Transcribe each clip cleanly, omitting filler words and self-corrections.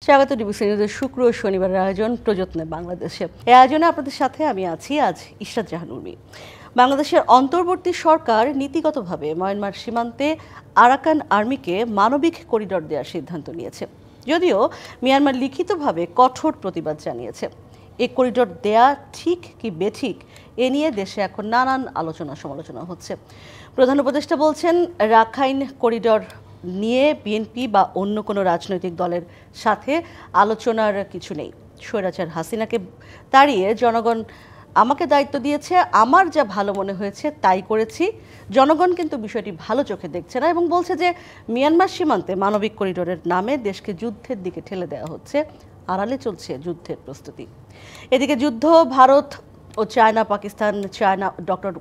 স্বাগত ডিবিসি নিউজের শুক্র ও শনিবারের আয়োজন প্রযত্নে বাংলাদেশে। এই আয়োজনে আপনাদের সাথে আমি আছি আজ ইশরাত জাহান উর্মি। বাংলাদেশের অন্তর্বর্তী সরকার নীতিগতভাবে মায়ানমার সীমান্তে আরাকান আর্মিকে মানবিক করিডর দেওয়ার সিদ্ধান্ত নিয়েছে, যদিও মিয়ানমার লিখিতভাবে কঠোর প্রতিবাদ জানিয়েছে। এই করিডর দেয়া ঠিক কি বেঠিক এ নিয়ে দেশে এখন নানান আলোচনা সমালোচনা হচ্ছে। প্রধান উপদেষ্টা বলছেন, রাখাইন করিডর নিয়ে বিএনপি বা অন্য কোনো রাজনৈতিক দলের সাথে আলোচনার কিছু নেই। স্বৈরাচার হাসিনাকে তাড়িয়ে জনগণ আমাকে দায়িত্ব দিয়েছে, আমার যা ভালো মনে হয়েছে তাই করেছি। জনগণ কিন্তু বিষয়টি ভালো চোখে দেখছে না এবং বলছে যে মিয়ানমার সীমান্তে মানবিক করিডোরের নামে দেশকে যুদ্ধের দিকে ঠেলে দেওয়া হচ্ছে, আড়ালে চলছে যুদ্ধের প্রস্তুতি। এদিকে যুদ্ধ ভারত ও China, Pakistan China doctor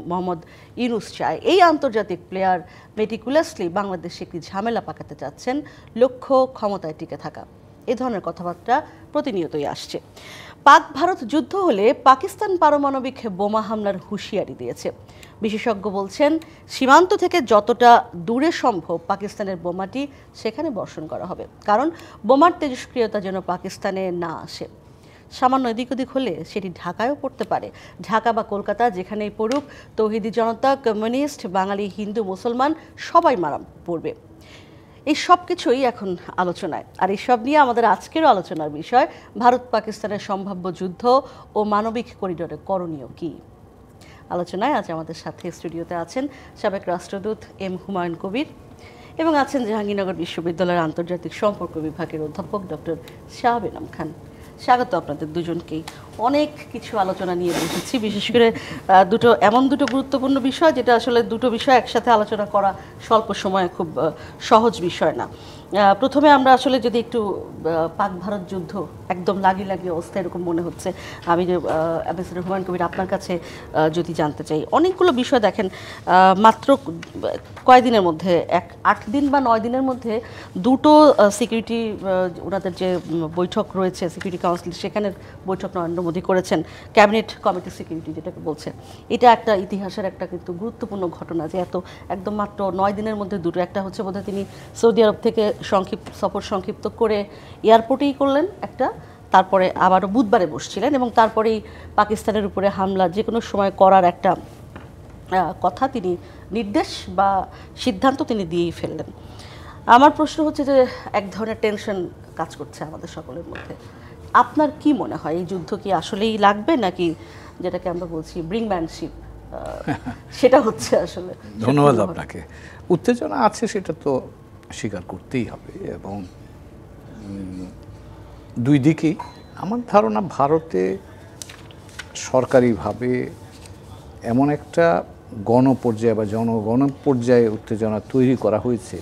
Mohammad Yunus চায় এই আন্তর্জাতিক প্লেয়ার মেটিকুলাসলি বাংলাদেশে একটি ঝামেলা পাকাতে চাচ্ছেন, লক্ষ্য ক্ষমতায় টিকে থাকা। এ ধরনের কথাবার্তা প্রতিনিয়তই আসছে। পাক ভারত যুদ্ধ হলে পাকিস্তান পারমাণবিক বোমা হামলার হুঁশিয়ারি দিয়েছে। বিশেষজ্ঞ বলছেন, সীমান্ত থেকে যতটা দূরে সম্ভব পাকিস্তানের বোমাটি সেখানে বর্ষণ করা হবে, কারণ বোমার তেজস্ক্রিয়তা যেন পাকিস্তানে না আসে। সামান্য এদিক ওদিক হলে সেটি ঢাকায়ও পড়তে পারে। ঢাকা বা কলকাতা যেখানেই পড়ুক, তৌহিদি জনতা, কমিউনিস্ট, বাঙালি, হিন্দু, মুসলমান সবাই মারা পড়বে। এই সব কিছুই এখন আলোচনায়। আর এইসব নিয়ে আমাদের আজকেরও আলোচনার বিষয় ভারত পাকিস্তানের সম্ভাব্য যুদ্ধ ও মানবিক করিডোরে করণীয় কী। আলোচনায় আজ আমাদের সাথে স্টুডিওতে আছেন সাবেক রাষ্ট্রদূত এম হুমায়ুন কবির এবং আছেন জাহাঙ্গীরনগর বিশ্ববিদ্যালয়ের আন্তর্জাতিক সম্পর্ক বিভাগের অধ্যাপক ডক্টর শাহাব এনাম খান। স্বাগত আপনাদের দুজনকেই। অনেক কিছু আলোচনা নিয়ে বসেছি, বিশেষ করে এমন দুটো গুরুত্বপূর্ণ বিষয় যেটা আসলে দুটো বিষয় একসাথে আলোচনা করা স্বল্প সময়ে খুব সহজ বিষয় না। প্রথমে আমরা আসলে যদি একটু পাক ভারত যুদ্ধ একদম লাগিয়ে অবস্থা এরকম মনে হচ্ছে, আমি যে অ্যাম্বাসেডর হুমায়ুন কবির আপনার কাছে যদি জানতে চাই, অনেকগুলো বিষয় দেখেন মাত্র কয়েকদিনের মধ্যে 8 দিন বা 9 দিনের মধ্যে দুটো সিকিউরিটি ওনাদের যে বৈঠক রয়েছে সিকিউরিটি কাউন্সিল, সেখানের বৈঠক নরেন্দ্র মোদী করেছেন, ক্যাবিনেট কমিটি সিকিউরিটি যেটাকে বলছে। এটা একটা ইতিহাসের একটা কিন্তু গুরুত্বপূর্ণ ঘটনা যে এত একদম মাত্র 9 দিনের মধ্যে দুটো। একটা হচ্ছে বোধহয় তিনি সৌদি আরব থেকে সফর সংক্ষিপ্ত করে এয়ারপোর্টেই করলেন একটা, তারপরে আবারও বুধবারে বসছিলেন এবং তারপরেই পাকিস্তানের উপরে হামলা যে কোনো সময় করার একটা কথা তিনি নির্দেশ বা সিদ্ধান্ত তিনি দিয়েই ফেললেন। আমার প্রশ্ন হচ্ছে যে এক ধরনের টেনশন কাজ করছে আমাদের সকলের মধ্যে। আপনার কি মনে হয় এই যুদ্ধ কি আসলেই লাগবে, নাকি যেটাকে আমরা বলছি ব্রিংম্যানশিপ সেটা হচ্ছে আসলে? ধন্যবাদ আপনাকে। উত্তেজনা আছে সেটা তো স্বীকার করতেই হবে এবং দুই দিকেই আমার ধারণা ভারতে সরকারিভাবে এমন একটা গণপর্যায়ে বা জনগণ পর্যায়ে উত্তেজনা তৈরি করা হয়েছে,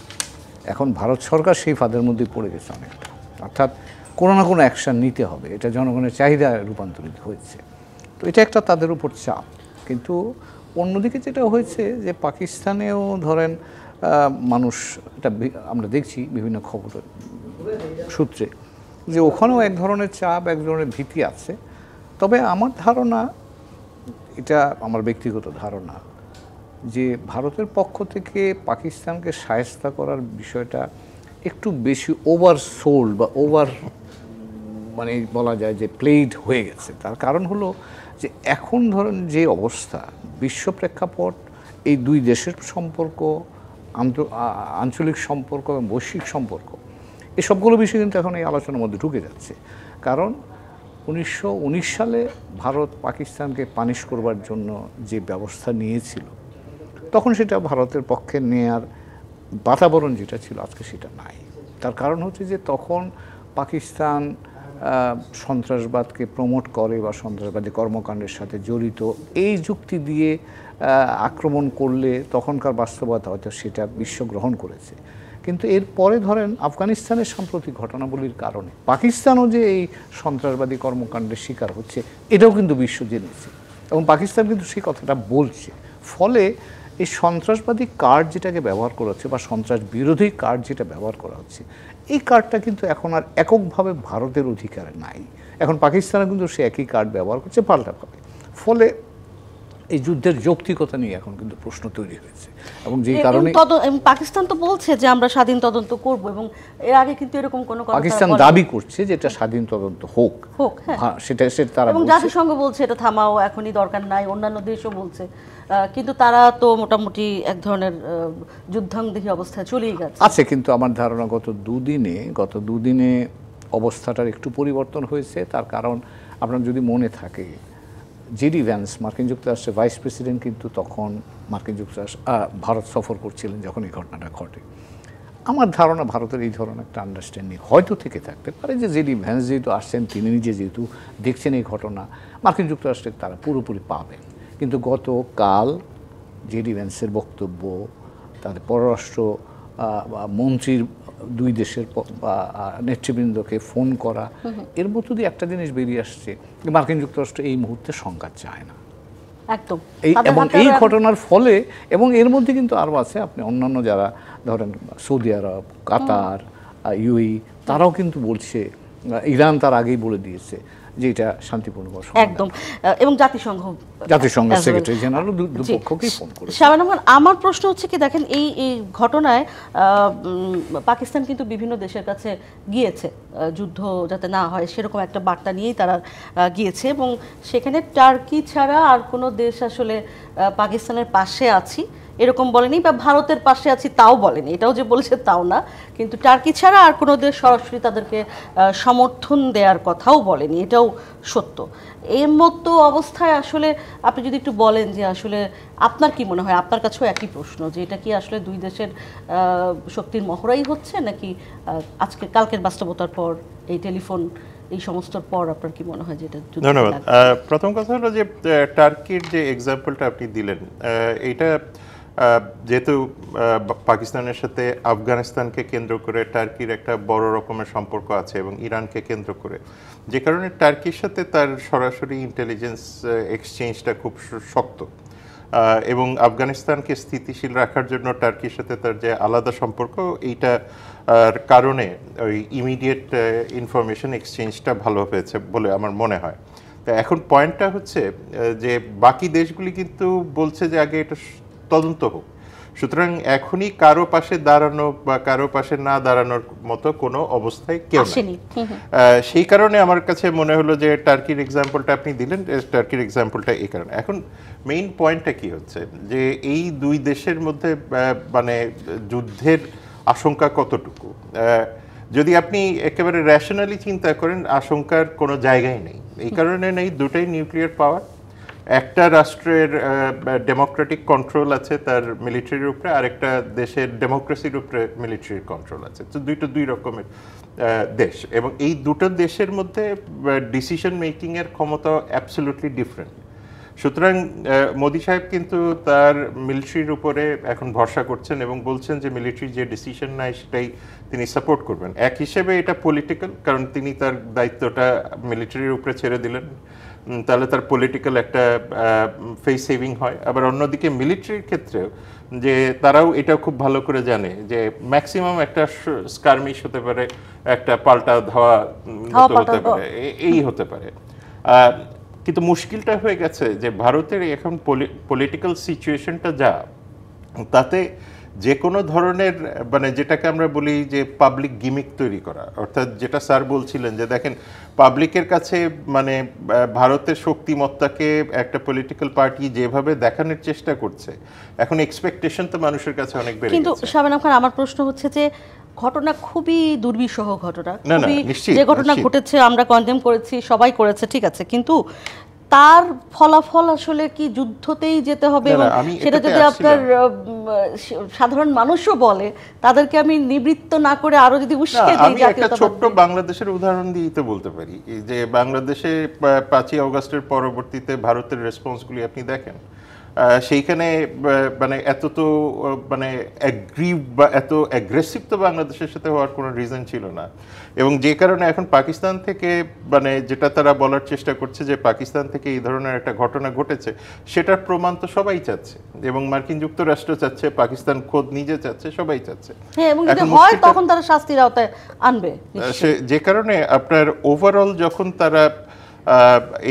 এখন ভারত সরকার সেই ফাঁদের মধ্যে পড়ে গেছে অনেকটা, অর্থাৎ কোনো না কোনো অ্যাকশান নিতে হবে, এটা জনগণের চাহিদায় রূপান্তরিত হয়েছে। তো এটা একটা তাদের উপর চাপ। কিন্তু অন্যদিকে যেটা হয়েছে যে পাকিস্তানেও ধরেন মানুষ, এটা আমরা দেখছি বিভিন্ন খবর সূত্রে, যে ওখানেও এক ধরনের চাপ, এক ধরনের ভীতি আছে। তবে আমার ধারণা, এটা আমার ব্যক্তিগত ধারণা, যে ভারতের পক্ষ থেকে পাকিস্তানকে শায়েস্তা করার বিষয়টা একটু বেশি ওভারসোল্ড বা মানে বলা যায় যে প্লেড হয়ে গেছে। তার কারণ হলো যে এখন ধরেন যে অবস্থা, বিশ্ব প্রেক্ষাপট, এই দুই দেশের সম্পর্ক, আঞ্চলিক সম্পর্ক এবং বৈশ্বিক সম্পর্ক, এই সবগুলো বিষয় কিন্তু এখন এই আলোচনার মধ্যে ঢুকে যাচ্ছে। কারণ 1919 সালে ভারত পাকিস্তানকে পানিশ করবার জন্য যে ব্যবস্থা নিয়েছিল, তখন সেটা ভারতের পক্ষে নেয়ার বাতাবরণ যেটা ছিল আজকে সেটা নাই। তার কারণ হচ্ছে যে তখন পাকিস্তান সন্ত্রাসবাদকে প্রমোট করে বা সন্ত্রাসবাদী কর্মকাণ্ডের সাথে জড়িত, এই যুক্তি দিয়ে আক্রমণ করলে তখনকার বাস্তবতা হয়তো সেটা বিশ্ব গ্রহণ করেছে। কিন্তু এরপরে ধরেন আফগানিস্তানের সাম্প্রতিক ঘটনাবলীর কারণে পাকিস্তানও যে এই সন্ত্রাসবাদী কর্মকাণ্ডের শিকার হচ্ছে, এটাও কিন্তু বিশ্ব জেনেছে এবং পাকিস্তান কিন্তু সেই কথাটা বলছে। ফলে এই সন্ত্রাসবাদী কার্ড যেটাকে ব্যবহার করা হচ্ছে বা সন্ত্রাস বিরোধী কার্ড যেটা ব্যবহার করা হচ্ছে, এই কার্ডটা কিন্তু এখন আর এককভাবে ভারতের অধিকারে নাই। এখন পাকিস্তানে কিন্তু সে একই কার্ড ব্যবহার করছে পাল্টাভাবে। ফলে এই যুদ্ধের যৌক্তিকতা নিয়ে এখন কিন্তু প্রশ্ন তৈরি হয়েছে, এবং যেই কারণে পাকিস্তান তো বলছে যে আমরা স্বাধীন তদন্ত করব, এবং এর আগে কিন্তু এরকম কোনো কথা পাকিস্তান দাবি করছে যে এটা স্বাধীন তদন্ত হোক, হ্যাঁ, সেটা তারা এবং জাতিসংঘ বলছে এটা থামাও, এখনই দরকার নাই, অন্যান্য দেশও বলছে, কিন্তু তারা তো মোটামুটি এক ধরনের যুদ্ধাঙ্গদেহী অবস্থায় চলেই গেছে আছে। কিন্তু আমার ধারণা গত দুদিনে অবস্থাটার একটু পরিবর্তন হয়েছে। তার কারণ আপনার যদি মনে থাকে, জেডি ভ্যান্স মার্কিন যুক্তরাষ্ট্রের ভাইস প্রেসিডেন্ট কিন্তু তখন ভারত সফর করছিলেন যখন এই ঘটনাটা ঘটে। আমার ধারণা ভারতের এই ধরনের একটা আন্ডারস্ট্যান্ডিং হয়তো থেকে থাকতে পারে যে জেডি ভ্যান্স যেহেতু আসছেন, তিনি নিজে যেহেতু দেখছেন এই ঘটনা, মার্কিন যুক্তরাষ্ট্রের তারা পুরোপুরি পাবেন। কিন্তু গতকাল জেডি ভ্যান্সের বক্তব্য, তাদের পররাষ্ট্র মন্ত্রীর দুই দেশের নেতৃবৃন্দকে ফোন করা, এর মধ্য দিয়ে একটা জিনিস বেরিয়ে আসছে যে মার্কিন যুক্তরাষ্ট্র এই মুহূর্তে সংঘাত চায় না একদম। এবং এই ঘটনার ফলে, এবং এর মধ্যে কিন্তু আরও আছে, আপনি অন্যান্য যারা ধরেন সৌদি আরব, কাতার, ইউএই, তারাও কিন্তু বলছে, ইরান তার আগেই বলে দিয়েছে যে এটা শান্তিপূর্ণ একদম, এবং জাতিসংঘের সেক্রেটারি জেনারেল দুপক্ষকেই ফোন করেছে। শাবানা খান, আমার প্রশ্ন হচ্ছে কি, দেখেন এই ঘটনায় পাকিস্তান কিন্তু বিভিন্ন দেশের কাছে গিয়েছে, যুদ্ধ যাতে না হয় সেরকম একটা বার্তা নিয়েই তারা গিয়েছে, এবং সেখানে টার্কি ছাড়া আর কোনো দেশ আসলে পাকিস্তানের পাশে আছি এরকম বলেনি, বা ভারতের পাশে আছি তাও বলেনি, এটাও যে বলেছে তাও না, কিন্তু টার্কি ছাড়া আর কোনো দেশ সরাসরি তাদেরকে সমর্থন দেওয়ার কথাও বলেনি, এটাও সত্য। এর মতো অবস্থায় আসলে আপনি যদি একটু বলেন যে আসলে আপনার কি মনে হয়, আপনার কাছেও একই প্রশ্ন, যে এটা কি আসলে দুই দেশের শক্তির মহড়াই হচ্ছে, নাকি কালকের বাস্তবতার পর এই টেলিফোন এই সমস্তর পর আপনার কি মনে হয় যে এটা? ধন্যবাদ। প্রথম কথা হলো যে টার্কির যে এক্সাম্পলটা আপনি দিলেন, এইটা যেহেতু পাকিস্তানের সাথে আফগানিস্তানকে কেন্দ্র করে টার্কির একটা বড় রকমের সম্পর্ক আছে এবং ইরানকে কেন্দ্র করে, যে কারণে টার্কির সাথে তার সরাসরি ইন্টেলিজেন্স এক্সচেঞ্জটা খুব শক্ত, এবং আফগানিস্তানকে স্থিতিশীল রাখার জন্য টার্কির সাথে তার যে আলাদা সম্পর্ক, এইটা কারণে ওই ইমিডিয়েট ইনফরমেশন এক্সচেঞ্জটা ভালো হয়েছে বলে আমার মনে হয়। তো এখন পয়েন্টটা হচ্ছে যে বাকি দেশগুলি কিন্তু বলছে যে আগে এটা তদন্ত হোক, সুতরাং এখনই কারো পাশে দাঁড়ানো বা কারো পাশে না দাঁড়ানোর মতো কোনো অবস্থায় কেউ নেই। সেই কারণে আমার কাছে মনে হলো যে টার্কির এক্সাম্পলটা আপনি দিলেন, টার্কির এক্সাম্পলটা এই কারণে। এখন মেইন পয়েন্টটা কি হচ্ছে যে এই দুই দেশের মধ্যে মানে যুদ্ধের আশঙ্কা কতটুকু, যদি আপনি একেবারে র্যাশনালি চিন্তা করেন, আশঙ্কার কোনো জায়গায় নেই। এই কারণে নেই, দুটাই নিউক্লিয়ার পাওয়ার, একটা রাষ্ট্রের ডেমোক্রেটিক কন্ট্রোল আছে তার মিলিটারির উপরে, আরেকটা দেশের ডেমোক্রেসির উপরে মিলিটারির কন্ট্রোল আছে। তো দুই রকমের দেশ, এবং এই দুটো দেশের মধ্যে ডিসিশন মেকিংয়ের ক্ষমতা অ্যাবসলিউটলি ডিফারেন্ট। সুতরাং মোদি সাহেব কিন্তু তার মিলিটারির উপরে এখন ভরসা করছেন এবং বলছেন যে মিলিটারি যে ডিসিশন নেয় সেটাই তিনি সাপোর্ট করবেন। এক হিসেবে এটা পলিটিক্যাল, কারণ তিনি তার দায়িত্বটা মিলিটারির উপরে ছেড়ে দিলেন, তাহলে তার পলিটিক্যাল একটা ফেস সেভিং হয়। আবার অন্যদিকে মিলিটারির ক্ষেত্রেও যে তারাও এটা খুব ভালো করে জানে যে ম্যাক্সিমাম একটা স্কারমিশ হতে পারে, একটা পাল্টা ধাওয়া হতে পারে, এই হতে পারে। কিন্তু মুশকিলটা হয়ে গেছে যে ভারতের এখন পলিটিক্যাল সিচুয়েশনটা যা, তাতে যে কোনো ধরনের মানে যেটাকে আমরা বলি যে পাবলিক গিমিক তৈরি করা, অর্থাৎ যেটা স্যার বলছিলেন যে দেখেন পাবলিকের কাছে মানে ভারতের শক্তিমত্তাকে একটা পলিটিক্যাল পার্টি যেভাবে দেখানোর চেষ্টা করছে, এখন এক্সপেকটেশন তো মানুষের কাছে অনেক বেড়ে গেছে। কিন্তু শাবানা খান, আমার প্রশ্ন হচ্ছে যে ঘটনা খুবই দুর্বিষহ ঘটনা, যে ঘটনা ঘটেছে আমরা কনডেম করেছি, সবাই করেছে, ঠিক আছে, কিন্তু তার ফলাফল আসলে কি যুদ্ধতেই যেতে হবে, এবং সেটা যদি আপনার সাধারণ মানুষও বলে, তাদেরকে আমি নিবৃত্ত না করে আরো যদি উস্কে দিই, আমি একটা ছোট্ট বাংলাদেশের উদাহরণ দিয়ে তো বলতে পারি যে বাংলাদেশে 5ই আগস্টের পরবর্তীতে ভারতের রেসপন্সগুলি আপনি দেখেন, সেইখানে মানে এত তো মানে অ্যাগ্রিভ বা এত অ্যাগ্রেসিভ তো বাংলাদেশের সাথে হওয়ার কোনো রিজন ছিল না। এবং যে কারণে এখন পাকিস্তান থেকে মানে যেটা তারা বলার চেষ্টা করছে যে পাকিস্তান থেকে এই ধরনের একটা ঘটনা ঘটেছে, সেটার প্রমাণ তো সবাই চাচ্ছে, এবং মার্কিন যুক্তরাষ্ট্র চাচ্ছে, পাকিস্তান খোদ নিজে চাচ্ছে, সবাই চাচ্ছে। হ্যাঁ, এবং যদি হয় তখন তারা শাস্তির আওতায় আনবে। যে কারণে আপনার ওভারঅল যখন তারা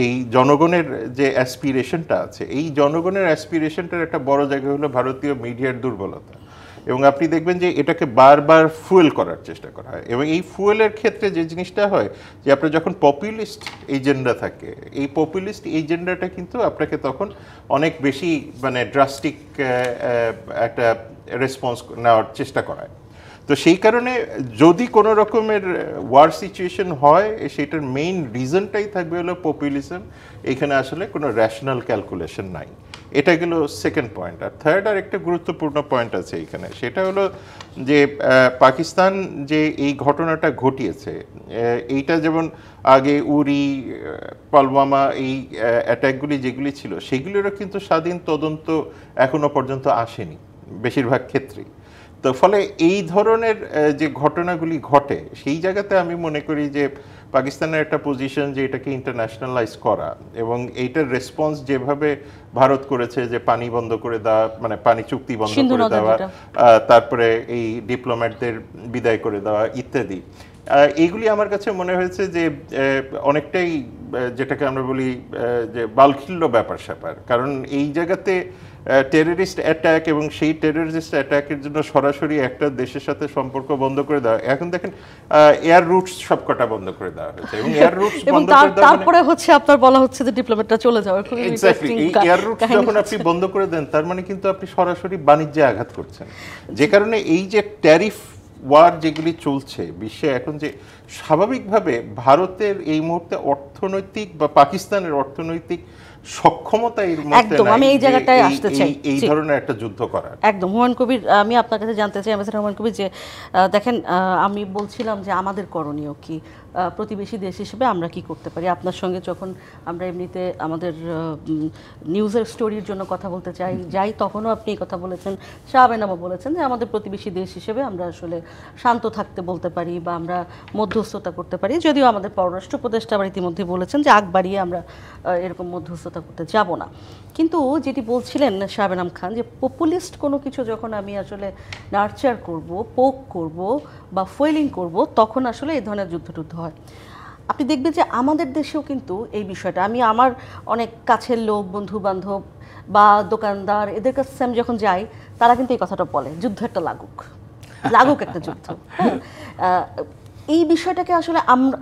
এই জনগণের যে অ্যাসপিরেশনটা আছে, এই জনগণের অ্যাসপিরেশনটার একটা বড় জায়গা হলো ভারতীয় মিডিয়ার দুর্বলতা। এবং আপনি দেখবেন যে এটাকে বারবার ফুয়েল করার চেষ্টা করা হয়, এবং এই ফুয়েলের ক্ষেত্রে যে জিনিসটা হয় যে আপনার যখন পপুলিস্ট এজেন্ডা থাকে, এই পপুলিস্ট এজেন্ডাটা কিন্তু আপনাকে তখন অনেক বেশি মানে ড্রাস্টিক একটা রেসপন্স নেওয়ার চেষ্টা করায়। তো সেই কারণে যদি কোনো রকমের ওয়ার সিচুয়েশন হয়, সেটার মেইন রিজনটাই থাকবে হলো পপুলিজম। এখানে আসলে কোনো র্যাশনাল ক্যালকুলেশন নাই। এটা গেল সেকেন্ড পয়েন্ট। আর থার্ড আর একটা গুরুত্বপূর্ণ পয়েন্ট আছে এখানে, সেটা হলো যে পাকিস্তান যে এই ঘটনাটা ঘটিয়েছে, এইটা যেমন আগে উরি, পালওয়ামা, এই অ্যাটাকগুলি যেগুলি ছিল, সেগুলিরও কিন্তু স্বাধীন তদন্ত এখনো পর্যন্ত আসেনি বেশিরভাগ ক্ষেত্রেই। তো ফলে এই ধরনের যে ঘটনাগুলি ঘটে, সেই জায়গাতে আমি মনে করি যে পাকিস্তানের একটা পজিশন যে এটাকে ইন্টারন্যাশনালাইজ করা, এবং এইটার রেসপন্স যেভাবে ভারত করেছে, যে পানি বন্ধ করে দেওয়া, মানে পানি চুক্তি বন্ধ করে দেওয়া, তারপরে এই ডিপ্লোম্যাটদের বিদায় করে দেওয়া ইত্যাদি, এইগুলি আমার কাছে মনে হয়েছে যে অনেকটাই যেটাকে আমরা বলি যে বালখিল্য ব্যাপার স্যাপার। কারণ এই জায়গাতে টেররিস্ট অ্যাটাক, এবং সেই টেররিস্ট অ্যাটাকের জন্য সরাসরি একটা দেশের সাথে সম্পর্ক বন্ধ করে দেওয়া। এখন দেখেন এয়ার রুটস সবকটা বন্ধ করে দেওয়া হয়েছে, এবং এয়ার রুটস বন্ধ করে দেওয়া, তারপরে হচ্ছে আপনার বলা হচ্ছে যে ডিপ্লোম্যাটরা চলে যাওয়ার। এক্স্যাক্টলি, এই এয়ার রুটস যখন আপনি বন্ধ করে দেন, তার মানে কিন্তু আপনি সরাসরি বাণিজ্যে আঘাত করছেন। যে কারণে এই যে ট্যারিফ ওয়ার যেগুলি চলছে বিশ্বে এখন, যে স্বাভাবিকভাবে ভারতের এই মুহূর্তে অর্থনৈতিক বা পাকিস্তানের অর্থনৈতিক সক্ষমতা এর মধ্যে নাই, আমি এই জায়গাটায় আসতে চাই, এই ধরনের একটা যুদ্ধ করার। একদম। হুমায়ুন কবির, আমি আপনার কাছে জানতে চাই, অ্যাম্বাসেডর হুমায়ুন কবির, যে দেখেন, আমি বলছিলাম যে আমাদের করণীয় কি, প্রতিবেশী দেশ হিসেবে আমরা কি করতে পারি। আপনার সঙ্গে যখন আমরা এমনিতে আমাদের নিউজের স্টোরির জন্য কথা বলতে যাই, তখনও আপনি এই কথা বলেছেন, শাহবেনামও বলেছেন যে আমাদের প্রতিবেশী দেশ হিসেবে আমরা আসলে শান্ত থাকতে বলতে পারি, বা আমরা মধ্যস্থতা করতে পারি। যদিও আমাদের পররাষ্ট্র উপদেষ্টা আবার ইতিমধ্যে বলেছেন যে আগ বাড়িয়ে আমরা এরকম মধ্যস্থতা করতে যাব না। কিন্তু যেটি বলছিলেন শাহবেনাম খান, যে পপুলিস্ট কোনো কিছু যখন আমি আসলে নার্চার করব, পোক করব বা ফয়েলিং করব, তখন আসলে এই ধরনের যুদ্ধ হয়। আপনি দেখবেন যে আমাদের দেশেও কিন্তু এই বিষয়টা, আমি আমার অনেক কাছের লোক, বন্ধু বান্ধব বা দোকানদার, এদের কাছে আমি যখন যাই, তারা কিন্তু এই কথাটা বলে, যুদ্ধ একটা লাগুক একটা যুদ্ধ। এই বিষয়টাকে আসলে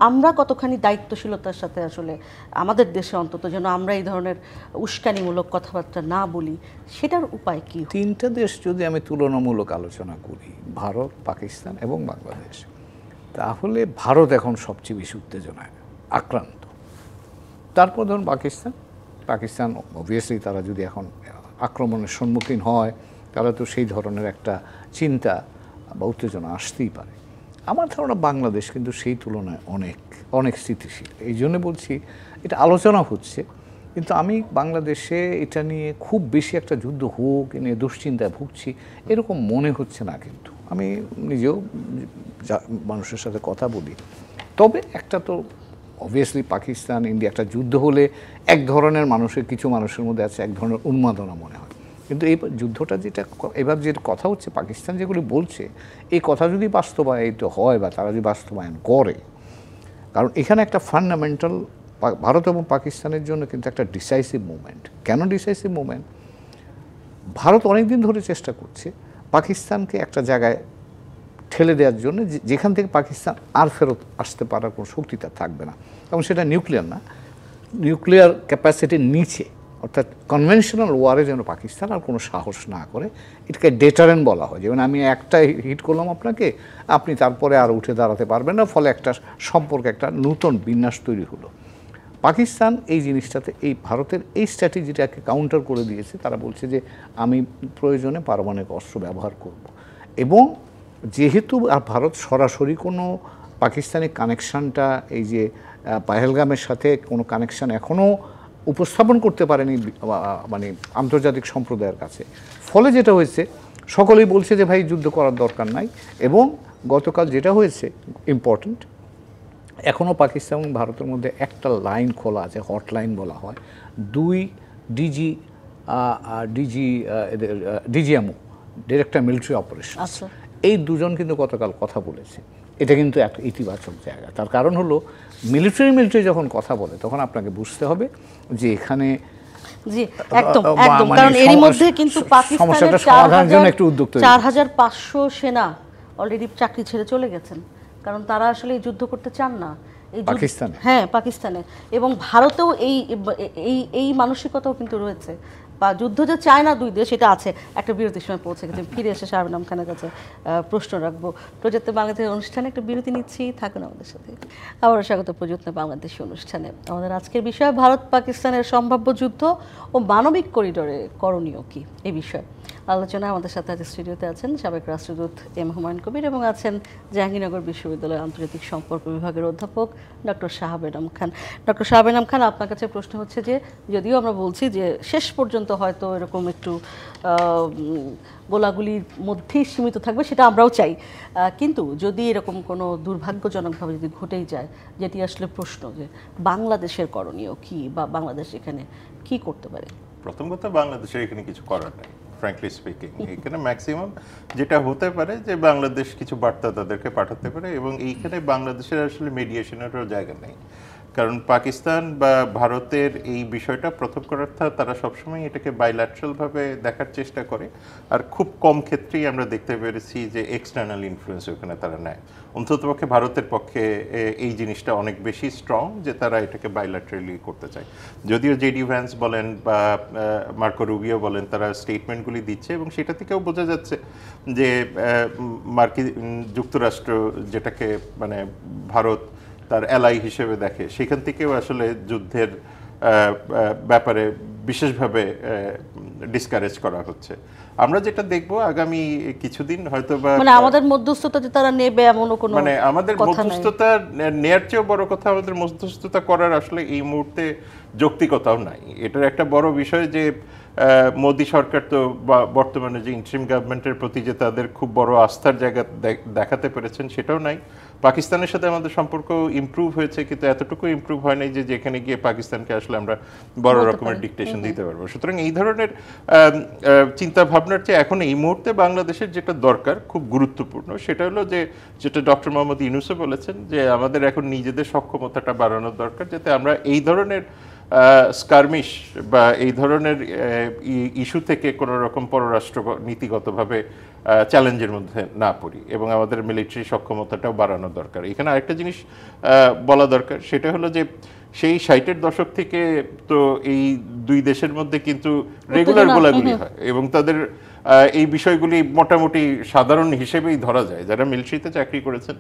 আমরা কতখানি দায়িত্বশীলতার সাথে আসলে আমাদের দেশে অন্তত যেন আমরা এই ধরনের উস্কানিমূলক কথাবার্তা না বলি, সেটার উপায় কি? তিনটা দেশ যদি আমি তুলনামূলক আলোচনা করি, ভারত, পাকিস্তান এবং বাংলাদেশ, তাহলে ভারত এখন সবচেয়ে বেশি উত্তেজনায় আক্রান্ত। তারপর ধরুন পাকিস্তান অবভিয়াসলি তারা যদি এখন আক্রমণের সম্মুখীন হয়, তাহলে তো সেই ধরনের একটা চিন্তা বা উত্তেজনা আসতেই পারে। আমার ধারণা বাংলাদেশ কিন্তু সেই তুলনায় অনেক স্থিতিশীল। এই জন্য বলছি এটা আলোচনা হচ্ছে, কিন্তু আমি বাংলাদেশে এটা নিয়ে খুব বেশি একটা যুদ্ধ হোক এ নিয়ে দুশ্চিন্তায় ভুগছি এরকম মনে হচ্ছে না। কিন্তু আমি নিজেও মানুষের সাথে কথা বলি, তবে একটা তো অবভিয়াসলি পাকিস্তান ইন্ডিয়া একটা যুদ্ধ হলে এক ধরনের কিছু মানুষের মধ্যে আছে এক ধরনের উন্মাদনা মনে হয়। কিন্তু এই যুদ্ধটা এবার যে কথা হচ্ছে, পাকিস্তান যেগুলি বলছে, এই কথা যদি বাস্তবায়িত হয় বা তারা যদি বাস্তবায়ন করে, কারণ এখানে একটা ফান্ডামেন্টাল, ভারত এবং পাকিস্তানের জন্য কিন্তু একটা ডিসাইসিভ মুভমেন্ট। কেন ডিসাইসিভ মুভমেন্ট? ভারত অনেকদিন ধরে চেষ্টা করছে পাকিস্তানকে একটা জায়গায় ঠেলে দেওয়ার জন্য, যেখান থেকে পাকিস্তান আর ফেরত আসতে পারার কোনো শক্তি তার থাকবে না। এবং সেটা নিউক্লিয়ার না, নিউক্লিয়ার ক্যাপাসিটির নিচে, অর্থাৎ কনভেনশনাল ওয়ারে যেন পাকিস্তান আর কোনো সাহস না করে। এটাকে ডেটারেন্ট বলা হয়, যেমন আমি একটা হিট করলাম আপনাকে, আপনি তারপরে আর উঠে দাঁড়াতে পারবেন না, ফলে একটা সম্পর্কে একটা নতুন বিন্যাস তৈরি হলো। পাকিস্তান এই জিনিসটাতে, এই ভারতের এই স্ট্র্যাটেজিটাকে কাউন্টার করে দিয়েছে। তারা বলছে যে আমি প্রয়োজনে পারমাণবিক অস্ত্র ব্যবহার করব। এবং যেহেতু ভারত সরাসরি কোনো পাকিস্তানি কানেকশানটা, এই যে পাহেলগামের সাথে কোনো কানেকশান এখনও উপস্থাপন করতে পারেনি মানে আন্তর্জাতিক সম্প্রদায়ের কাছে, ফলে যেটা হয়েছে সকলেই বলছে যে ভাই যুদ্ধ করার দরকার নাই। এবং গতকাল যেটা হয়েছে ইম্পর্ট্যান্ট, এখনও পাকিস্তান এবং ভারতের মধ্যে একটা লাইন খোলা আছে, হটলাইন বলা হয়। দুই ডিজিএমও, ডিরেক্টর মিলিটারি অপারেশন, এই দুজন কিন্তু গতকাল কথা বলেছে। এটা কিন্তু একটা ইতিবাচক জায়গা। তার কারণ হলো মিলিটারি যখন কথা বলে তখন আপনাকে বুঝতে হবে যে এখানে জি একদম একদম, মানে কারণ এরই মধ্যে কিন্তু পাকিস্তানের সমস্যাটা সমাধানের জন্য একটু উদ্যোগ তৈরি 4500 সেনা অলরেডি চাকরি ছেড়ে চলে গেছেন, কারণ তারা আসলে এই যুদ্ধ করতে চান না। এই পাকিস্তানে? হ্যাঁ পাকিস্তানে, এবং ভারতেও এই এই এই মানসিকতাও কিন্তু রয়েছে, বা যুদ্ধ যে চায় না দুই দেশ এটা আছে। একটা বিরতির সময় পৌঁছে গেছে, ফিরে এসে শাহরিনাম খানের কাছে প্রশ্ন রাখবো। প্রযত্নে বাংলাদেশের অনুষ্ঠানে একটা বিরতি নিচ্ছি, থাকুন আমাদের সাথে। আবারও স্বাগত প্রযত্নে বাংলাদেশি অনুষ্ঠানে। আমাদের আজকের বিষয় ভারত পাকিস্তানের সম্ভাব্য যুদ্ধ ও মানবিক করিডোরে করণীয় কি, এই বিষয়ে আলোচনায় আমাদের সাথে আজ স্টুডিওতে আছেন সাবেক রাষ্ট্রদূত এম হুমায়ুন কবির এবং আছেন জাহাঙ্গীরনগর বিশ্ববিদ্যালয়ের আন্তর্জাতিক সম্পর্ক বিভাগের অধ্যাপক ডক্টর শাহাব এনাম খান। ডক্টর শাহাব এনাম খান, আপনার কাছে প্রশ্ন হচ্ছে যে যদিও আমরা বলছি যে শেষ পর্যন্ত হয়তো এরকম একটু গোলাগুলির মধ্যেই সীমিত থাকবে, সেটা আমরাও চাই, কিন্তু যদি এরকম কোনো দুর্ভাগ্যজনকভাবে যদি ঘটেই যায়, যেটি আসলে প্রশ্ন যে বাংলাদেশের করণীয় কি, বা বাংলাদেশ এখানে কি করতে পারে? প্রথম কথা, বাংলাদেশের এখানে কিছু করার নেই, ফ্র্যাঙ্কলি স্পিকিং। এখানে ম্যাক্সিমাম যেটা হতে পারে যে বাংলাদেশ কিছু বার্তা তাদেরকে পাঠাতে পারে, এবং এইখানে বাংলাদেশের আসলে মিডিয়েশনেরও জায়গা নেই, কারণ পাকিস্তান বা ভারতের এই বিষয়টা প্রথম করার তারা সবসময় এটাকে বাইল্যাটারালভাবে দেখার চেষ্টা করে, আর খুব কম ক্ষেত্রেই আমরা দেখতে পেরেছি যে এক্সটার্নাল ইনফ্লুয়েন্স ওখানে তারা নেয়। অন্ততপক্ষে ভারতের পক্ষে এই জিনিসটা অনেক বেশি স্ট্রং যে তারা এটাকে বাইল্যাটারালি করতে চায়। যদিও জেডি ভ্যান্স বলেন বা মার্কো রুবিও বলেন, তারা স্টেটমেন্টগুলি দিচ্ছে এবং সেটা থেকেও বোঝা যাচ্ছে যে মার্কিন যুক্তরাষ্ট্র যেটাকে মানে ভারত তার অ্যালাই হিসেবে দেখে, সেখান থেকেও আসলে যুদ্ধের ব্যাপারে বিশেষভাবে ডিসকারেজ করা হচ্ছে। আমরা যেটা দেখব আগামী কিছুদিন হয়তো বা মানে আমাদের মধ্যস্থতা যে তারা নেবে এমনও কোনো মানে আমাদের মধ্যস্থতা নেয়ার চেয়েও বড় কথা, আমাদের মধ্যস্থতা করার আসলে এই মুহূর্তে যৌক্তিকতাও নাই। এটার একটা বড় বিষয় যে মোদি সরকার তো বর্তমানে যে ইন্টারিম গভর্নমেন্টের প্রতি যে তাদের খুব বড় আস্থার জায়গা দেখাতে পেরেছেন সেটাও নাই। পাকিস্তানের সাথে আমাদের সম্পর্ক ইমপ্রুভ হয়েছে, কিন্তু এতটুকু ইমপ্রুভ হয় নাই যে যেখানে গিয়ে পাকিস্তানকে আসলে আমরা বড় রকমের ডিকটেশন দিতে পারবো। সুতরাং এই ধরনের চিন্তা ভাবনার চেয়ে এখন এই মুহূর্তে বাংলাদেশের যেটা দরকার খুব গুরুত্বপূর্ণ, সেটা হলো যে যেটা ডক্টর মোহাম্মদ ইউনূসও বলেছেন যে আমাদের এখন নিজেদের সক্ষমতাটা বাড়ানোর দরকার, যাতে আমরা এই ধরনের স্কারমিশ বা এই ধরনের ইস্যু থেকে কোনো রকম পররাষ্ট্র নীতিগতভাবে চ্যালেঞ্জের মধ্যে না পড়ি, এবং আমাদের মিলিটারি সক্ষমতাটাও বাড়ানো দরকার। এখানে আরেকটা জিনিস বলা দরকার, সেটা হলো যে সেই 60-এর দশক থেকে তো এই দুই দেশের মধ্যে কিন্তু রেগুলার গোলাগুলি হয়, এবং তাদের এই বিষয়গুলি মোটামুটি সাধারণ হিসেবেই ধরা যায়। যারা মিলিটারিতে চাকরি করেছেন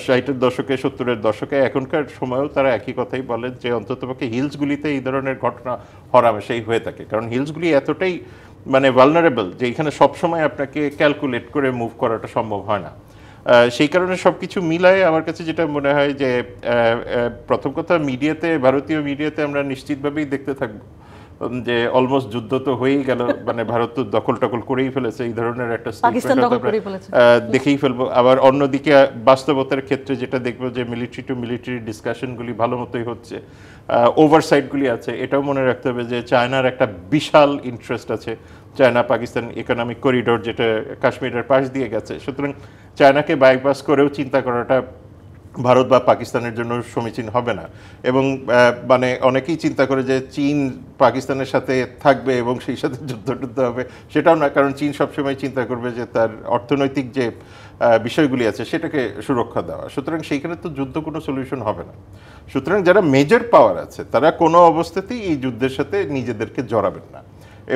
60-এর দশকে 70-এর দশকে, এখনকার সময়েও তারা একই কথাই বলেন যে অন্ততপক্ষে হিলসগুলিতে এই ধরনের ঘটনা হরহামেশাই হয়ে থাকে, কারণ হিলসগুলি এতটাই মানে ভালনারেবল যে এখানে সবসময় আপনাকে ক্যালকুলেট করে মুভ করাটা সম্ভব হয় না। সেই কারণে সব কিছু মিলায় আমার কাছে যেটা মনে হয় যে প্রথম কথা, মিডিয়াতে, ভারতীয় মিডিয়াতে আমরা নিশ্চিতভাবেই দেখতে থাকবো যে অলমোস্ট যুদ্ধ তো হয়েই গেল, মানে ভারত তো দখল টকল করেই ফেলেছে, এই ধরনের একটা দেখেই ফেলবো। আবার অন্যদিকে বাস্তবতার ক্ষেত্রে যেটা দেখবো যে মিলিটারি টু মিলিটারি ডিসকাশনগুলি ভালো মতোই হচ্ছে, ওভারসাইটগুলি আছে। এটাও মনে রাখতে হবে যে চায়নার একটা বিশাল ইন্টারেস্ট আছে, চায়না পাকিস্তান ইকোনমিক করিডোর যেটা কাশ্মীরের পাশ দিয়ে গেছে। সুতরাং চায়নাকে বাইপাস করেও চিন্তা করাটা ভারত বা পাকিস্তানের জন্য সমীচীন হবে না। এবং মানে অনেকেই চিন্তা করে যে চীন পাকিস্তানের সাথে থাকবে এবং সেই সাথে যুদ্ধ হবে, সেটাও না, কারণ চীন সবসময় চিন্তা করবে যে তার অর্থনৈতিক যে বিষয়গুলি আছে সেটাকে সুরক্ষা দেওয়া। সুতরাং সেইখানে তো যুদ্ধ কোনো সলিউশন হবে না। সুতরাং যারা মেজর পাওয়ার আছে তারা কোনো অবস্থাতেই এই যুদ্ধের সাথে নিজেদেরকে জড়াবেন না,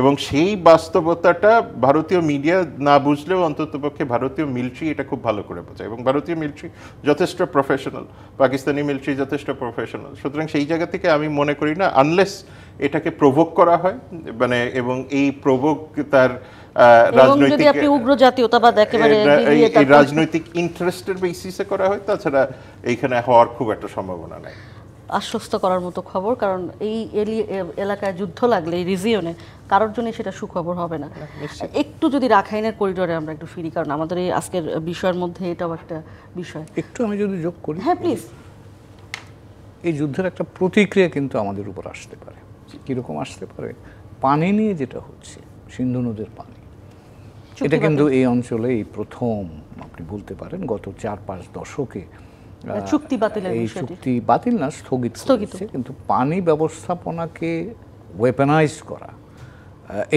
এবং সেই বাস্তবতাটা ভারতীয় মিডিয়া না বুঝলেও অন্ততপক্ষে ভারতীয় মিলিটারি এটা খুব ভালো করে বোঝায়, এবং ভারতীয় মিলিটারি যথেষ্ট প্রফেশনাল, পাকিস্তানি মিলিটারি যথেষ্ট প্রফেশনাল। সুতরাং সেই জায়গা থেকে আমি মনে করি না, আনলেস এটাকে প্রভোক করা হয়, মানে এবং এই প্রভোক তার রাজনৈতিক ইন্টারেস্টের বেসিসে করা হয়, তাছাড়া এইখানে হওয়ার খুব একটা সম্ভাবনা নাই। আশ্বস্ত করার মতো খবর, কারণ এই এলাকায় যুদ্ধ লাগলে এই রিজিয়নে কারোর জন্য সেটা সুখবর হবে না। একটু যদি রাখাইনের করিডোরে আমরা একটু ফিরি, কারণ আমাদের এই আজকের বিষয়ের মধ্যে এটাও একটা বিষয়। একটু আমি যদি যোগ করি, হ্যাঁ প্লিজ। এই যুদ্ধের একটা প্রতিক্রিয়া কিন্তু আমাদের উপর আসতে পারে। কীরকম আসতে পারে? পানি নিয়ে যেটা হচ্ছে, সিন্ধু নদের পানি, এটা কিন্তু এই অঞ্চলে এই প্রথম আপনি বলতে পারেন গত 4-5 দশকে চুক্তি বাতিলের এই বিষয়টি। চুক্তি বাতিল না, স্থগিত করেছে, কিন্তু পানি ব্যবস্থাপনাকে ওয়েপেনাইজ করা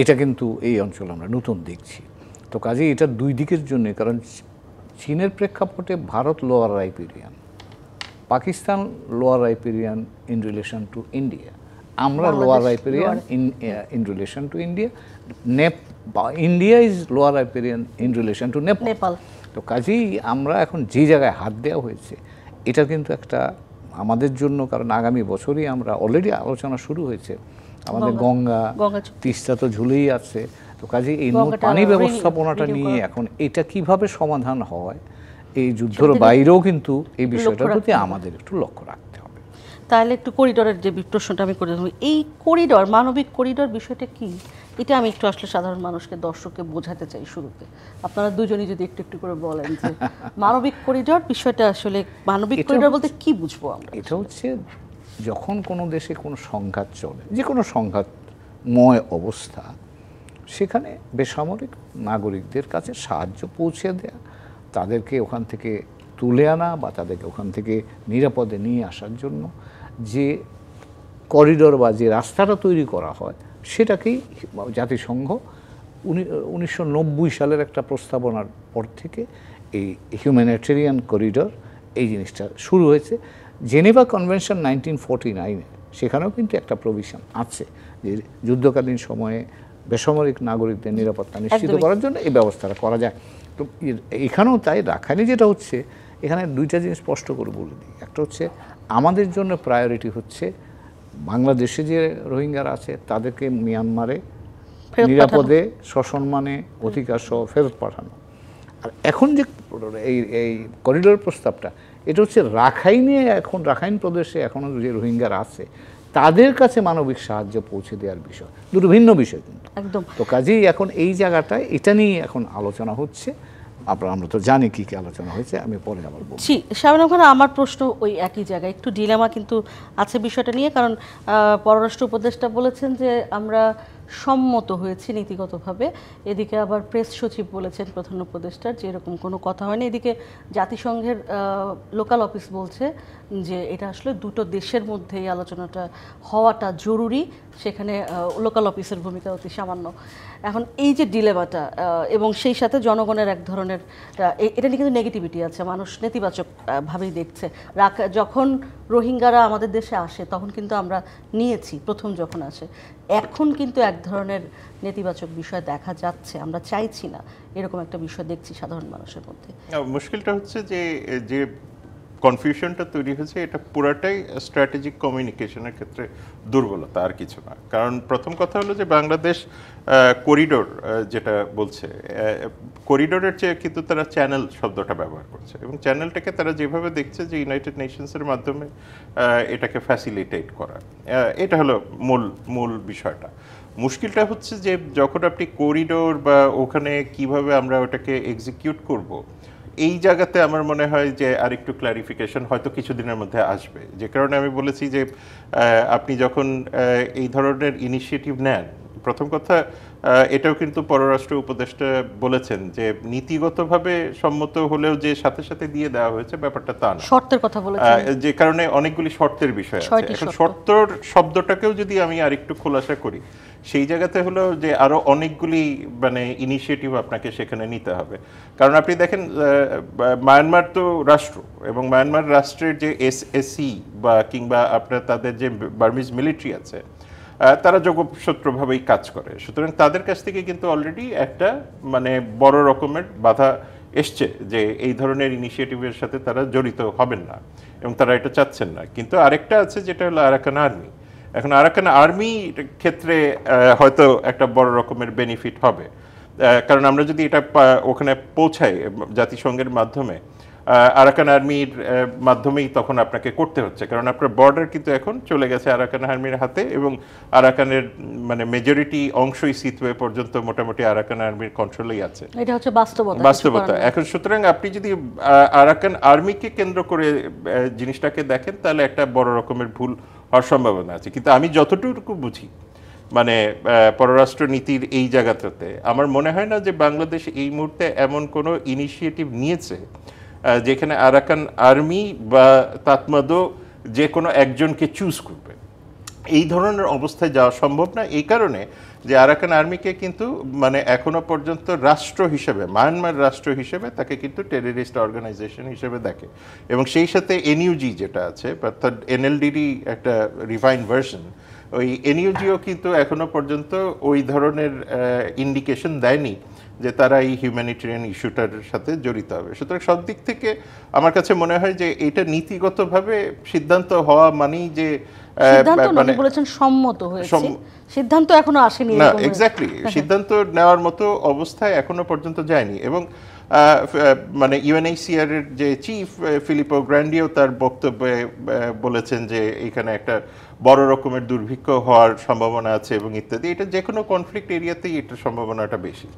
এটা কিন্তু এই অঞ্চলে আমরা নতুন দেখছি। তো কাজেই এটা দুই দিকের জন্য, কারণ চীনের প্রেক্ষাপটে Bharat lower riparian, Pakistan lower riparian in relation to India, আমরা lower riparian in relation to India, India is lower riparian in relation to Nepal. তো কাজেই আমরা এখন যে জায়গায় হাত দেওয়া হয়েছে এটা কিন্তু একটা আমাদের জন্য, কারণ আগামী বছরই আমরা অলরেডি আলোচনা শুরু হয়েছে, আমাদের গঙ্গা তিস্তা তো ঝুলেই আছে। তো কাজেই এই পানি ব্যবস্থাপনাটা নিয়ে এখন এটা কিভাবে সমাধান হয়, এই যুদ্ধের বাইরেও কিন্তু এই বিষয়টার প্রতি আমাদের একটু লক্ষ্য রাখতে হবে। তাহলে একটু করিডোরের যে প্রশ্নটা আমি করে দেবো, এই করিডোর, মানবিক করিডোর বিষয়টা কি, এটা আমি একটু আসলে সাধারণ মানুষকে, দর্শককে বোঝাতে চাই শুরুতে। আপনারা দুজনই যদি একটু একটু করে বলেন যে মানবিক করিডোর বিষয়টা আসলে, মানবিক করিডোর বলতে কি বুঝবো আমরা? এটা হচ্ছে যখন কোনো দেশে কোনো সংঘাত চলে, যে কোনো সংঘাতময় অবস্থা, সেখানে বেসামরিক নাগরিকদের কাছে সাহায্য পৌঁছে দেয়া, তাদেরকে ওখান থেকে তুলে আনা বা তাদেরকে ওখান থেকে নিরাপদে নিয়ে আসার জন্য যে করিডোর বা যে রাস্তাটা তৈরি করা হয়, সেটাকেই জাতিসংঘ 1990 সালের একটা প্রস্তাবনার পর থেকে এই হিউম্যানিটেরিয়ান করিডোর এই জিনিসটা শুরু হয়েছে। জেনেভা কনভেনশন 1949 সেখানেও কিন্তু একটা প্রভিশন আছে যে যুদ্ধকালীন সময়ে বেসামরিক নাগরিকদের নিরাপত্তা নিশ্চিত করার জন্য এই ব্যবস্থাটা করা যায়। তো এখানেও তাই, রাখাইনে যেটা হচ্ছে, এখানে দুইটা জিনিস স্পষ্ট করে বলে দিই। একটা হচ্ছে আমাদের জন্য প্রায়োরিটি হচ্ছে বাংলাদেশে যে রোহিঙ্গারা আছে তাদেরকে মিয়ানমারে নিরাপদে সসম্মানে অধিকার সহ ফেরত পাঠানো। আর এখন যে এই করিডোর প্রস্তাবটা, এটা হচ্ছে রাখাইনে, এখন রাখাইন প্রদেশে এখনও যে রোহিঙ্গারা আছে তাদের কাছে মানবিক সাহায্য পৌঁছে দেওয়ার বিষয়, দুটো ভিন্ন বিষয় কিন্তু একদম। তো কাজেই এখন এই জায়গাটায় এটা নিয়ে এখন আলোচনা হচ্ছে। আমরা তো জানি কি কি আলোচনা হয়েছে, আমি পরে আবার বলবো। জি, শাবানা খান, আমার প্রশ্ন ওই একই জায়গায়, একটু ডিলেমা কিন্তু আছে বিষয়টা নিয়ে, কারণ পররাষ্ট্র উপদেষ্টা বলেছেন যে আমরা সম্মত হয়েছি নীতিগতভাবে, এদিকে আবার প্রেস সচিব বলেছেন প্রধান উপদেষ্টার যে এরকম কোনো কথা হয়নি, এদিকে জাতিসংঘের লোকাল অফিস বলছে যে এটা আসলে দুটো দেশের মধ্যে এই আলোচনাটা হওয়াটা জরুরি, সেখানে লোকাল অফিসের ভূমিকা অতি সামান্য। এখন এই যে ডিলেমাটা এবং সেই সাথে জনগণের এক ধরনের এটা নিয়ে কিন্তু নেগেটিভিটি আছে, মানুষ নেতিবাচক ভাবেই দেখছে। যখন রোহিঙ্গারা আমাদের দেশে আসে তখন কিন্তু আমরা নিয়েছি, প্রথম যখন আসে, এখন কিন্তু এক ধরনের নেতিবাচক বিষয় দেখা যাচ্ছে, আমরা চাইছি না এরকম একটা বিষয় দেখছি সাধারণ মানুষের মধ্যে। মুশকিলটা হচ্ছে যে কনফিউশনটা তৈরি হয়েছে, এটা পুরাটাই স্ট্র্যাটেজিক কমিউনিকেশনের ক্ষেত্রে দুর্বলতা, আর কিছু না। কারণ প্রথম কথা হলো যে বাংলাদেশ করিডোর যেটা বলছে, করিডোরের চেয়ে কিন্তু তারা চ্যানেল শব্দটা ব্যবহার করছে, এবং চ্যানেলটাকে তারা যেভাবে দেখছে যে ইউনাইটেড নেশনসের মাধ্যমে এটাকে ফ্যাসিলিটেট করা, এটা হলো মূল বিষয়টা। মুশকিলটা হচ্ছে যে যখন আপনি করিডোর বা ওখানে কিভাবে আমরা ওটাকে এক্সিকিউট করব, এই জায়গাতে আমার মনে হয় যে আরেকটু ক্ল্যারিফিকেশন হয়তো কিছুদিনের মধ্যে আসবে। যে কারণে আমি বলেছি যে আপনি যখন এই ধরনের ইনিশিয়েটিভ নেন, প্রথম কথা এটাও কিন্তু পররাষ্ট্র উপদেষ্টা বলেছেন যে নীতিগতভাবে সম্মত হলেও যে সাথে সাথে দিয়ে দেওয়া হয়েছে ব্যাপারটা তা না, শর্তের কথা বলেছেন, যে কারণে অনেকগুলি শর্তের বিষয় আছে। এখন শর্তর শব্দটাকেও যদি আমি আরেকটু খোলাসা করি, সেই জায়গাতে হলো যে আরো অনেকগুলি মানে ইনিশিয়েটিভ আপনাকে সেখানে নিতে হবে। কারণ আপনি দেখেন মায়ানমার তো রাষ্ট্র, এবং মায়ানমার রাষ্ট্রের যে এসএসি বা কিংবা আপনার তাদের যে বার্মিজ মিলিটারি আছে, তারা যোগসূত্রভাবেই কাজ করে। সুতরাং তাদের কাছ থেকে কিন্তু অলরেডি একটা মানে বড় রকমের বাধা এসছে যে এই ধরনের ইনিশিয়েটিভের সাথে তারা জড়িত হবেন না, এবং তারা এটা চাচ্ছেন না। কিন্তু আরেকটা আছে যেটা হলো আরাকান আর্মি। এখন আরাকান আর্মি ক্ষেত্রে হয়তো একটা বড় রকমের বেনিফিট হবে, কারণ আমরা যদি এটা ওখানে পৌঁছাই জাতিসংঘের মাধ্যমে, আরাকান আর্মির মাধ্যমেই তখন আপনাকে করতে হচ্ছে, কারণ আপনার বর্ডার কিন্তু এখন চলে গেছে আরাকান আর্মির হাতে, এবং আরাকানের মানে মেজরিটি অংশই সিথওয়ে পর্যন্ত মোটামুটি আরাকান আর্মির কন্ট্রোলেই আছে। এটা হচ্ছে বাস্তবতা। এখন সুতরাং আপনি যদি আরাকান আর্মিকে কেন্দ্র করে জিনিসটাকে দেখেন, তাহলে একটা বড় রকমের ভুল হওয়ার সম্ভাবনা আছে। কিন্তু আমি যতটুকু বুঝি মানে পররাষ্ট্র নীতির এই জায়গাটাতে আমার মনে হয় না যে বাংলাদেশ এই মুহূর্তে এমন কোনো ইনিশিয়েটিভ নিয়েছে যেখানে আরাকান আর্মি বা তাতমাদো যে কোনো একজনকে চুজ করবে। এই ধরনের অবস্থায় যাওয়া সম্ভব না, এই কারণে যে আরাকান আর্মিকে কিন্তু মানে এখনো পর্যন্ত রাষ্ট্র হিসেবে, মায়ানমার রাষ্ট্র হিসেবে তাকে কিন্তু টেররিস্ট অর্গানাইজেশন হিসেবে দেখে, এবং সেই সাথে এনইউজি যেটা আছে, অর্থাৎ এনএলডিরই একটা রিফাইন ভার্সন, ওই এনইউজিও কিন্তু এখনো পর্যন্ত ওই ধরনের ইন্ডিকেশন দেয়নি যে তারা এই হিউম্যানিটেরিয়ান ইস্যুটার সাথে জড়িত হবে। সুতরাং সব দিক থেকে আমার কাছে মনে হয় যে এটা নীতিগতভাবে সিদ্ধান্ত হওয়া মানেই যে সিদ্ধান্ত নয়, বলেছেন সম্মত হয়েছে, সিদ্ধান্ত এখনো আসেনি না, এক্স্যাক্টলি সিদ্ধান্ত নেওয়ার মতো অবস্থায় এখনো পর্যন্ত যায়নি। এবং মানে ইউএনএইচসিআর এর যে চিফ ফিলিপো গ্র্যান্ডিও তার বক্তব্যে বলেছেন যে এখানে একটা বড় রকমের দুর্ভিক্ষ হওয়ার সম্ভাবনা আছে এবং ইত্যাদি। এটা যে কোনো কনফ্লিক্ট এরিয়াতেই এটার সম্ভাবনাটা বেশি।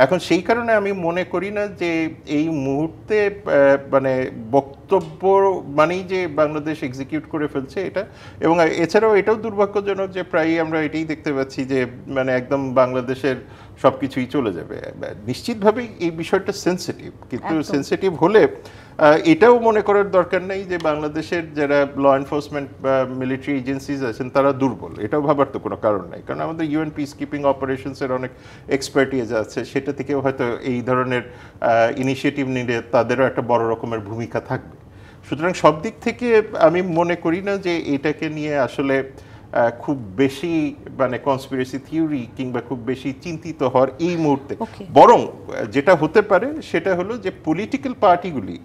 এখন সেই কারণে আমি মনে করি না যে এই মুহূর্তে মানে বক্তব্য মানেই যে বাংলাদেশ এক্সিকিউট করে ফেলছে এটা। এবং এছাড়াও এটাও দুর্ভাগ্যজনক যে প্রায়ই আমরা এটাই দেখতে পাচ্ছি যে মানে একদম বাংলাদেশের সব কিছুই চলে যাবে। নিশ্চিতভাবেই এই বিষয়টা সেন্সিটিভ, কিন্তু সেন্সিটিভ হলে এটাও মনে করার দরকার নেই যে বাংলাদেশের যারা ল এনফোর্সমেন্ট বা মিলিটারি এজেন্সিজ আছেন তারা দুর্বল, এটাও ভাবার তো কোনো কারণ নাই। কারণ আমাদের ইউএন পিস কিপিং অপারেশনসের অনেক এক্সপার্টিজ আছে, সেটা থেকেও হয়তো এই ধরনের ইনিশিয়েটিভ নিলে তাদেরও একটা বড় রকমের ভূমিকা থাকবে। সুতরাং সব দিক থেকে আমি মনে করি না যে এটাকে নিয়ে আসলে খুব বেশি মানে কনস্পিরেসি থিওরি কিংবা খুব বেশি চিন্তিত হওয়ার এই মুহূর্তে। বরং যেটা হতে পারে সেটা হলো যে পলিটিক্যাল পার্টিগুলি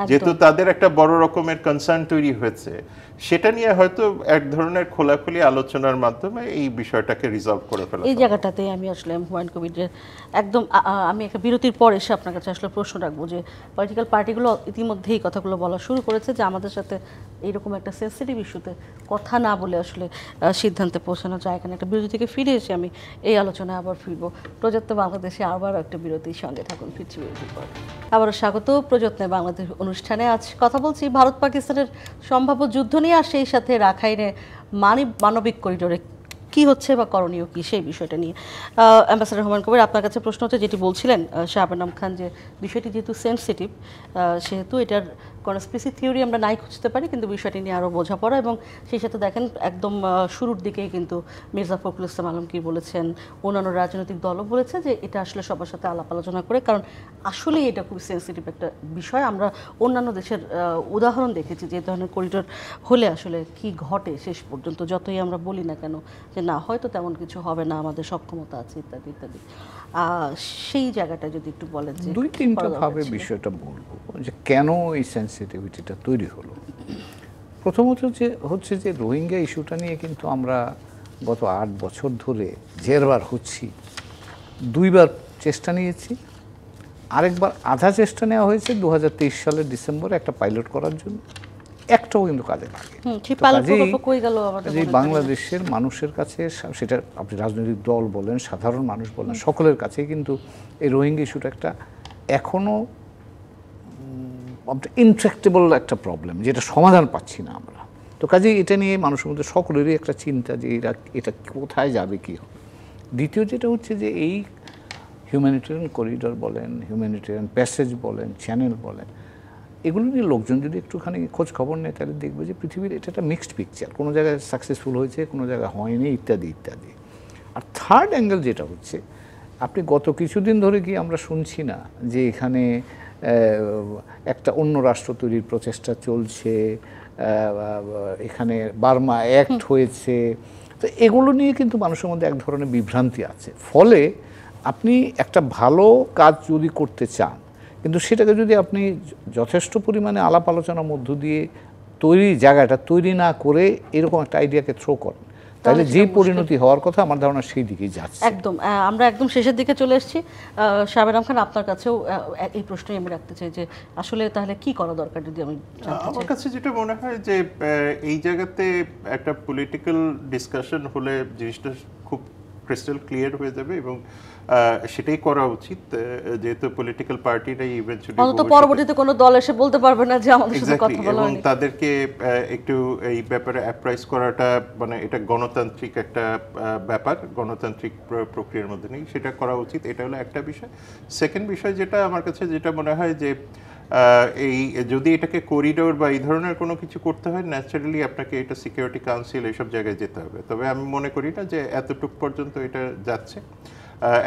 যেহেতু তাদের একটা বড় রকমের কনসার্ন তৈরি হয়েছে, সেটা নিয়ে হয়তো এক ধরনের খোলাখুলি আলোচনার মাধ্যমে এই বিষয়টাকে রিজলভ করে ফেলা। এই জায়গাটাতে আমি আসলে হুমায়ুন কবিরের একদম আমি একটা বিরতির পর এসে আপনার কাছে আসলে প্রশ্ন রাখবো যে পলিটিক্যাল পার্টিগুলো ইতিমধ্যেই কথাগুলো বলা শুরু করেছে যে আমাদের সাথে এইরকম একটা সেন্সিটিভ ইস্যুতে কথা না বলে আসলে সিদ্ধান্তে পৌঁছানো যায়। এখানে একটা বিরতি থেকে ফিরে এসে আমি এই আলোচনায় আবার ফিরবো। প্রযত্ন বাংলাদেশে আবার একটা বিরতির সঙ্গে থাকুন, ফিরছি বিরতির পর। আবারও স্বাগত প্রযত্নে বাংলাদেশ অনুষ্ঠানে। আজ কথা বলছি ভারত পাকিস্তানের সম্ভাব্য যুদ্ধ নিয়ে, আর সেই সাথে রাখাইনে মানবিক করিডোরে কি হচ্ছে বা করণীয় কি সেই বিষয়টা নিয়ে। অ্যাম্বাসেডর হুমায়ুন কবির, আপনার কাছে প্রশ্ন হচ্ছে যেটি বলছিলেন শাহাব খান, যে বিষয়টি যেহেতু সেন্সিটিভ সেহেতু এটার কনস্পিরেসি থিওরি আমরা নাই খুঁজতে পারি, কিন্তু বিষয়টি নিয়ে আরও বোঝাপড়া। এবং সেই সাথে দেখেন একদম শুরুর দিকেই কিন্তু মির্জা ফখরুল ইসলাম আলমগীর বলেছেন, অন্যান্য রাজনৈতিক দলও বলেছে যে এটা আসলে সবার সাথে আলাপ আলোচনা করে, কারণ আসলেই এটা খুব সেন্সিটিভ একটা বিষয়। আমরা অন্যান্য দেশের উদাহরণ দেখেছি যে ধরনের করিডোর হলে আসলে কি ঘটে শেষ পর্যন্ত, যতই আমরা বলি না কেন যে না হয়তো তেমন কিছু হবে না, আমাদের সক্ষমতা আছে ইত্যাদি ইত্যাদি। সেই জায়গাটা যদি একটু বলেন যে দুই তিনটা ভাবে বিষয়টা বলবো যে কেন এই সেন্সিটিভিটিটা তৈরি হলো। প্রথমত হচ্ছে যে রোহিঙ্গা ইস্যুটা নিয়ে কিন্তু আমরা গত 8 বছর ধরে জেরবার হচ্ছি। 2বার চেষ্টা নিয়েছি, আরেকবার আধা চেষ্টা নেওয়া হয়েছে 2023 সালের ডিসেম্বরে একটা পাইলট করার জন্য, একটাও কিন্তু কাজে লাগে। বাংলাদেশের মানুষের কাছে, সেটা আপনি রাজনৈতিক দল বলেন, সাধারণ মানুষ বলেন, সকলের কাছেই কিন্তু এই রোহিঙ্গা ইস্যুটা একটা এখনো ইনট্রাক্টেবল একটা প্রবলেম, যেটা সমাধান পাচ্ছি না আমরা। তো কাজেই এটা নিয়ে মানুষের মধ্যে সকলেরই একটা চিন্তা যে এটা কোথায় যাবে, কী হবে। দ্বিতীয় যেটা হচ্ছে যে এই হিউম্যানিটেরিয়ান করিডোর বলেন, হিউম্যানিটেরিয়ান প্যাসেজ বলেন, চ্যানেল বলেন, এগুলো নিয়ে লোকজন যদি একটুখানি খোঁজ খবর নেয় তাহলে দেখবে যে পৃথিবীর এটা একটা মিক্সড পিকচার, কোনো জায়গায় সাকসেসফুল হয়েছে, কোনো জায়গায় হয়নি, ইত্যাদি ইত্যাদি। আর থার্ড অ্যাঙ্গেল যেটা হচ্ছে, আপনি গত কিছুদিন ধরে কি আমরা শুনছি না যে এখানে একটা অন্য রাষ্ট্র তৈরির প্রচেষ্টা চলছে, এখানে বার্মা অ্যাক্ট হয়েছে। তো এগুলো নিয়ে কিন্তু মানুষের মধ্যে এক ধরনের বিভ্রান্তি আছে। ফলে আপনি একটা ভালো কাজ যদি করতে চান, কিন্তু সেটাকে যদি আপনি যথেষ্ট পরিমাণে আলাপ আলোচনার মধ্য দিয়ে জায়গাটা তৈরি না করে এরকম একটা আইডিয়াকে থ্রো করেন, তাহলে যে পরিণতি হওয়ার কথা আমার ধারণা সেই দিকেই যাচ্ছে। একদম আমরা একদম শেষের দিকে চলে এসেছি। শাহাব খান, আপনার কাছেও এই প্রশ্নই আমি রাখতে চাই যে আসলে তাহলে কি করা দরকার যদি আমি জানতে চাই। আমার কাছে যেটা মনে হয় যে এই জায়গাতে একটা পলিটিক্যাল ডিসকাশন হলে জিনিসটা খুব ক্রিস্টাল ক্লিয়ার হয়ে যাবে এবং সেটাই করা উচিত, যেহেতু পলিটিক্যাল পার্টিরাই ইভেন্চুয়ালি অন্তত পরবর্তীতে কোনো দল এসে বলতে পারবে না যে আমাদের সাথে কথা বলা হয়নি, এবং তাদেরকে একটু এই ব্যাপারে অ্যাপ্রাইজ করাটা, মানে এটা গণতান্ত্রিক একটা ব্যাপার, গণতান্ত্রিক প্রক্রিয়ার মধ্যে নেই, সেটা করা উচিত। এটা হলো একটা বিষয়। সেকেন্ড বিষয় যেটা আমার কাছে যেটা মনে হয় যে এই যদি এটাকে করিডোর বা এই ধরনের কোনো কিছু করতে হয়, ন্যাচারালি আপনাকে এটা সিকিউরিটি কাউন্সিল এইসব জায়গায় যেতে হবে। তবে আমি মনে করি না যে এতটুক পর্যন্ত এটা যাচ্ছে।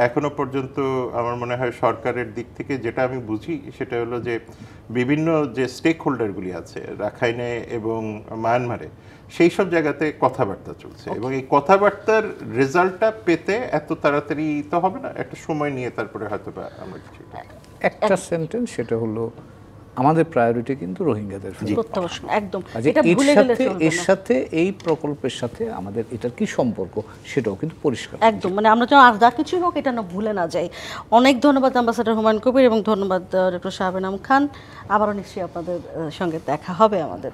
এখনো পর্যন্ত আমার মনে হয় সরকারের দিক থেকে যেটা আমি বুঝি সেটা হলো যে বিভিন্ন যে স্টেক হোল্ডারগুলি আছে রাখাইনে এবং মায়ানমারে, সেই সব জায়গাতে কথাবার্তা চলছে এবং এই কথাবার্তার রেজাল্টটা পেতে এত তাড়াতাড়ি তো হবে না, একটা সময় নিয়ে তারপরে হয়তো বা আমরা কিছু একটা সেন্টেন্স, সেটা হলো আমাদের প্রায়োরিটি কিন্তু রোহিঙ্গাদের ফেরত পাঠানো। প্রত্যাবাসন একদম, কাজে এটা ভুলে গেলে চলবে এর না। সাথে এই প্রকল্পের সাথে আমাদের এটার কি সম্পর্ক সেটাও কিন্তু পরিষ্কার। একদম, মানে আমরা যেন আর যা কিছু হোক এটা না ভুলে না যাই। অনেক ধন্যবাদ অ্যাম্বাসেডর হুমায়ুন কবির এবং ধন্যবাদ ডক্টর শাহাব এনাম খান। আবারও নিশ্চয়ই আপনাদের সঙ্গে দেখা হবে আমাদের।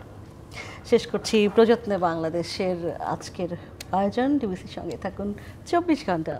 শেষ করছি প্রযত্নে বাংলাদেশের আজকের আয়োজন। ডিবিসির সঙ্গে থাকুন 24 ঘন্টা।